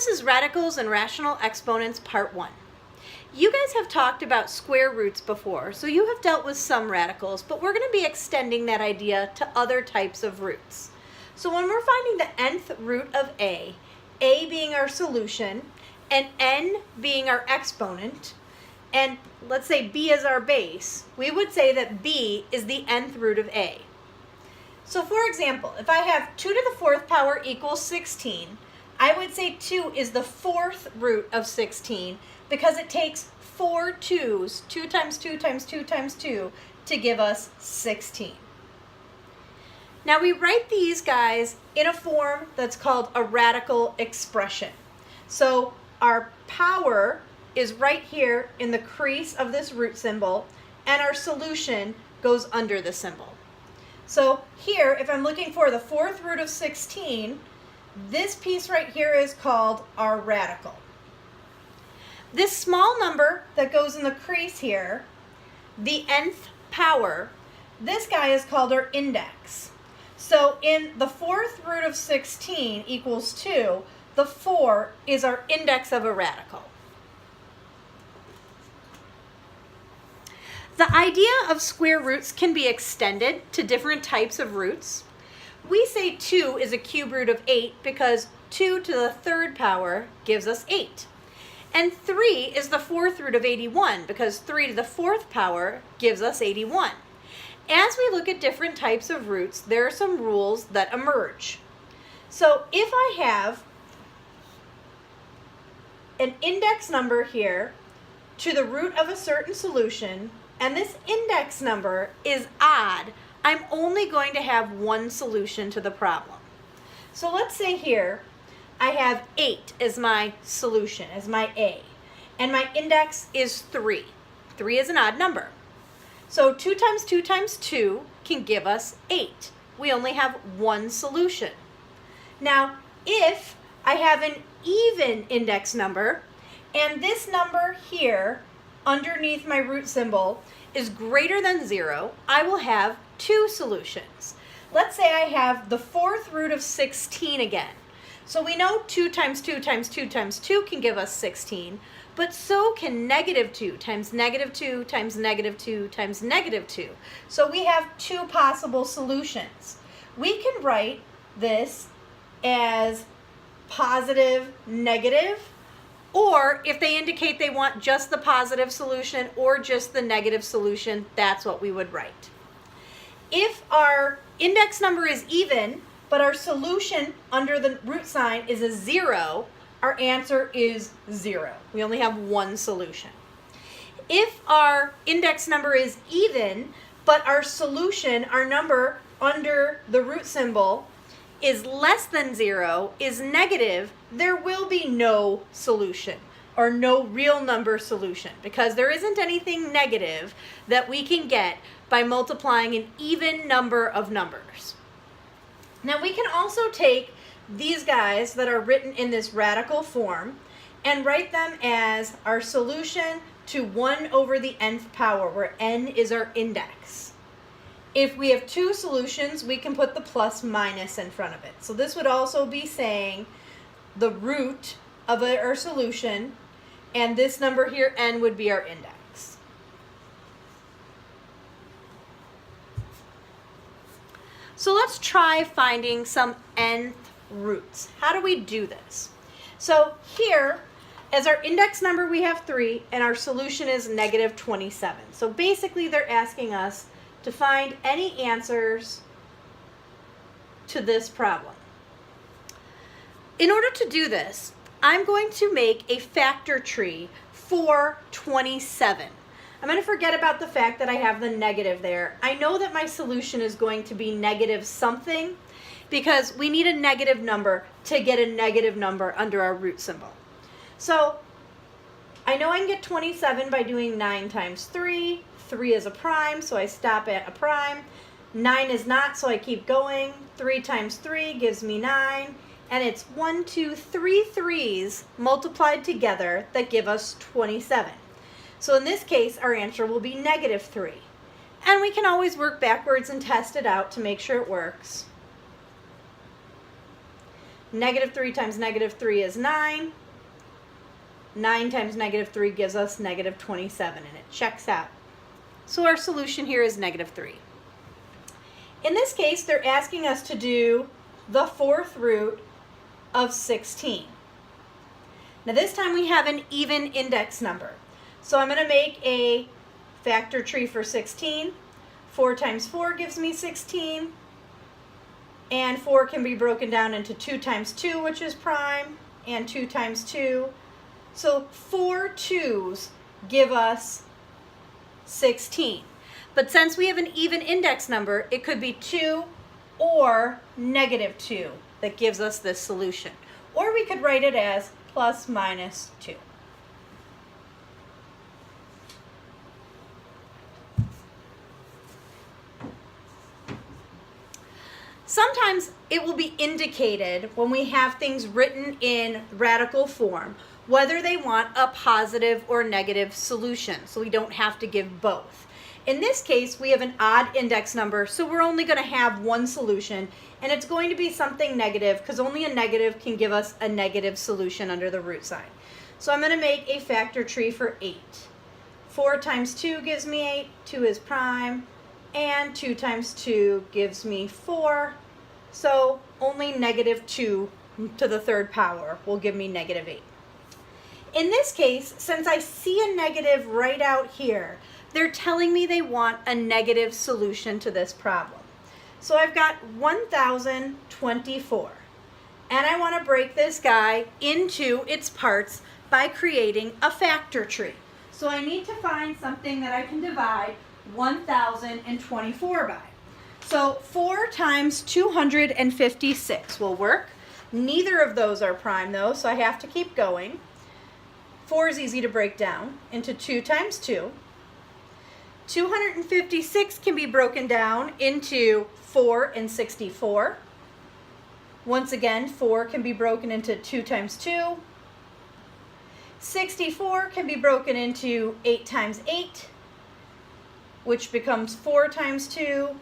This is Radicals and Rational Exponents Part 1. You guys have talked about square roots before, so you have dealt with some radicals, but we're going to be extending that idea to other types of roots. So when we're finding the nth root of a being our solution, and n being our exponent, and let's say b is our base, we would say that b is the nth root of a. So for example, if I have 2 to the 4th power equals 16, I would say 2 is the 4th root of 16 because it takes 4 2's, 2 times 2 times 2 times 2, to give us 16. Now we write these guys in a form that's called a radical expression. So our power is right here in the crease of this root symbol, and our solution goes under the symbol. So here, if I'm looking for the 4th root of 16, this piece right here is called our radical. This small number that goes in the crease here, the nth power, this guy is called our index. So in the 4th root of 16 equals 2, the 4 is our index of a radical. The idea of square roots can be extended to different types of roots. We say 2 is a cube root of 8 because 2 to the 3rd power gives us 8. And 3 is the 4th root of 81 because 3 to the 4th power gives us 81. As we look at different types of roots, there are some rules that emerge. So if I have an index number here to the root of a certain solution, and this index number is odd, I'm only going to have one solution to the problem. So let's say here I have 8 as my solution, as my A, and my index is 3. 3 is an odd number. So 2 times 2 times 2 can give us 8. We only have one solution. Now, if I have an even index number, and this number here underneath my root symbol is greater than 0, I will have two solutions. Let's say I have the 4th root of 16 again. So we know 2 times 2 times 2 times 2 can give us 16, but so can negative 2 times negative 2 times negative 2 times negative 2. So we have two possible solutions. We can write this as positive, negative, or if they indicate they want just the positive solution or just the negative solution, that's what we would write. If our index number is even, but our solution under the root sign is a 0, our answer is 0. We only have one solution. If our index number is even, but our solution, our number under the root symbol, is less than 0, is negative, there will be no solution or no real number solution because there isn't anything negative that we can get by multiplying an even number of numbers. Now we can also take these guys that are written in this radical form and write them as our solution to 1 over the nth power, where n is our index. If we have two solutions, we can put the plus minus in front of it. So this would also be saying the root of our solution, and this number here, n, would be our index. So let's try finding some nth roots. How do we do this? So here, as our index number, we have 3, and our solution is negative 27. So basically, they're asking us to find any answers to this problem. In order to do this, I'm going to make a factor tree for 27. I'm going to forget about the fact that I have the negative there. I know that my solution is going to be negative something because we need a negative number to get a negative number under our root symbol. So I know I can get 27 by doing 9 times 3. 3 is a prime, so I stop at a prime. 9 is not, so I keep going. 3 times 3 gives me 9. And it's 1, 2, 3 3's multiplied together that give us 27. So in this case, our answer will be negative 3. And we can always work backwards and test it out to make sure it works. Negative 3 times negative 3 is 9. 9 times negative 3 gives us negative 27, and it checks out. So our solution here is negative 3. In this case, they're asking us to do the fourth root of 16. Now this time we have an even index number. So I'm going to make a factor tree for 16. 4 times 4 gives me 16. And 4 can be broken down into 2 times 2, which is prime, and 2 times 2. So 4 2's give us 16. But since we have an even index number, it could be 2 or negative 2 that gives us this solution. Or we could write it as plus minus 2. Sometimes it will be indicated when we have things written in radical form whether they want a positive or negative solution, so we don't have to give both. In this case, we have an odd index number, so we're only going to have one solution, and it's going to be something negative because only a negative can give us a negative solution under the root sign. So I'm going to make a factor tree for 8. 4 times 2 gives me 8, 2 is prime, and 2 times 2 gives me 4. So only negative 2 to the third power will give me negative 8. In this case, since I see a negative right out here, they're telling me they want a negative solution to this problem. So I've got 1024, and I want to break this guy into its parts by creating a factor tree. So I need to find something that I can divide 1024 by. So 4 times 256 will work. Neither of those are prime though, so I have to keep going. 4 is easy to break down into 2 times 2. 256 can be broken down into 4 and 64. Once again, 4 can be broken into 2 times 2. 64 can be broken into 8 times 8, which becomes 4 times 2,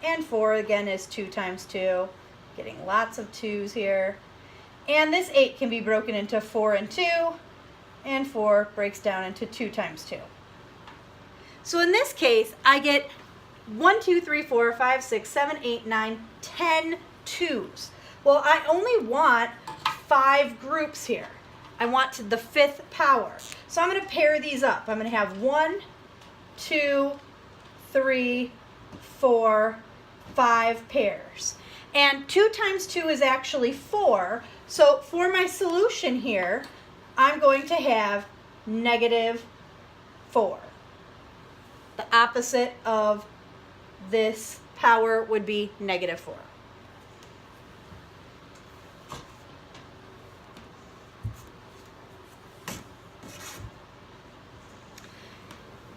and 4 again is 2 times 2. Getting lots of 2's here. And this 8 can be broken into 4 and 2, and 4 breaks down into 2 times 2. So in this case, I get 1, 2, 3, 4, 5, 6, 7, 8, 9, 10 2's. Well, I only want 5 groups here. I want the 5th power. So I'm going to pair these up. I'm going to have 1, 2, 3, 4, 5 pairs. And 2 times 2 is actually 4. So for my solution here, I'm going to have negative 4. The opposite of this power would be negative 4.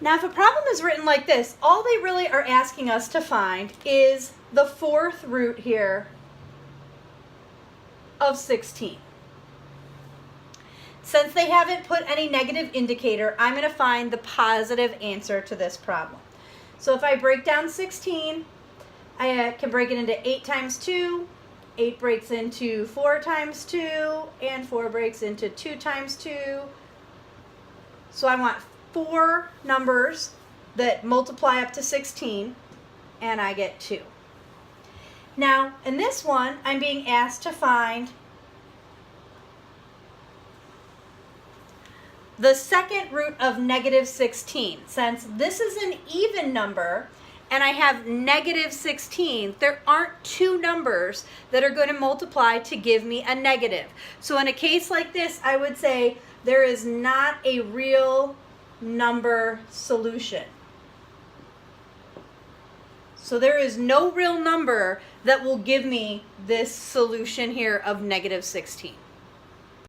Now, if a problem is written like this, all they really are asking us to find is the 4th root here of 16. Since they haven't put any negative indicator, I'm going to find the positive answer to this problem. So if I break down 16, I can break it into 8 times 2, 8 breaks into 4 times 2, and 4 breaks into 2 times 2. So I want 4 numbers that multiply up to 16, and I get 2. Now, in this one, I'm being asked to find the 2nd root of negative 16. Since this is an even number and I have negative 16, there aren't 2 numbers that are going to multiply to give me a negative. So in a case like this, I would say there is not a real number solution. So there is no real number that will give me this solution here of negative 16.